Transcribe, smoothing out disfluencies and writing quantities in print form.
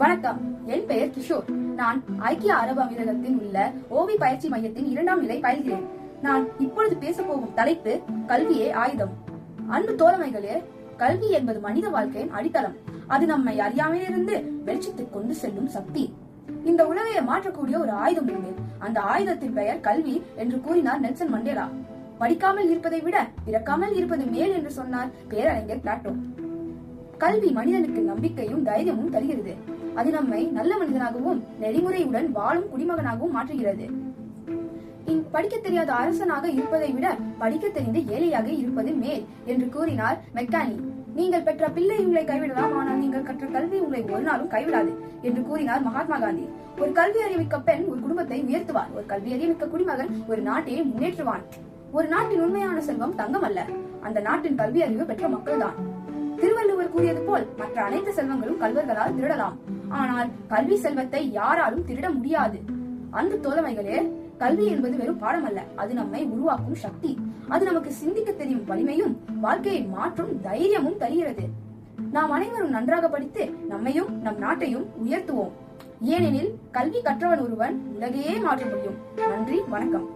வணக்கம், என் பெயர் கிஷோர். நான் ஐக்கிய அரபு அமீரகத்தில் உள்ள ஓவி பயிற்சி மையத்தின் 2ஆம் நிலை பயில்கிறேன். நான் இப்பொழுது பேச போகும் தலைப்பு கல்வியே ஆயுதம். அன்பு தோழமைகளே, கல்வி என்பது மனித வாழ்க்கையின் அடித்தளம். அது நம்மை அறியாமையிலிருந்து வெளிச்சத்துக்கு கொண்டு செல்லும் சக்தி. இந்த உலகையை மாற்றக்கூடிய ஒரு ஆயுதம் உண்டு. அந்த ஆயுதத்தின் பெயர் கல்வி என்று கூறினார் நெல்சன் மண்டேலா. படிக்காமல் இருப்பதை விட பிறக்காமல் இருப்பது மேல் என்று சொன்னார் பேரறிஞர் பிளாட்டோ. கல்வி மனிதனுக்கு நம்பிக்கையும் தைரியமும் தருகிறது. அது நம்மை நல்ல மனிதனாகவும் நெறிமுறையுடன் வாழும் குடிமகனாகவும் மாற்றுகிறது. படிக்க தெரியாத அரசனாக இருப்பதை விட படிக்க தெரிந்த ஏழையாக இருப்பது மேல் என்று கூறினார் மெக்கானி. நீங்கள் பெற்ற பிள்ளை உங்களை கைவிடலாம், ஆனால் நீங்கள் கற்ற கல்வி உங்களை ஒரு நாளும் கைவிடாது என்று கூறினார் மகாத்மா காந்தி. ஒரு கல்வி அறிவிக்க பெண் ஒரு குடும்பத்தை உயர்த்துவார். ஒரு கல்வி அறிவிக்க குடிமகன் ஒரு நாட்டையே முன்னேற்றுவான். ஒரு நாட்டின் உண்மையான செல்வம் தங்கம் அல்ல, அந்த நாட்டின் கல்வி அறிவு பெற்ற மக்கள் தான். திருவள்ளுவர் கூறியது போல் மற்ற அனைத்து செல்வங்களும் கல்வர்களால் திருடலாம், ஆனால் கல்வி செல்வத்தை யாராலும் திருட முடியாது. அந்த தோழமைகளே, கல்வி என்பது வெறும் பாடம் அல்ல, அது நம்மை உருவாக்கும் சக்தி. அது நமக்கு சிந்திக்க தெரியும் வலிமையும் வாழ்க்கையை மாற்றும் தைரியமும் தருகிறது. நாம் அனைவரும் நன்றாக படித்து நம்மையும் நம் நாட்டையும் உயர்த்துவோம். ஏனெனில் கல்வி கற்றவன் ஒருவன் உலகையே மாற்ற முடியும். நன்றி, வணக்கம்.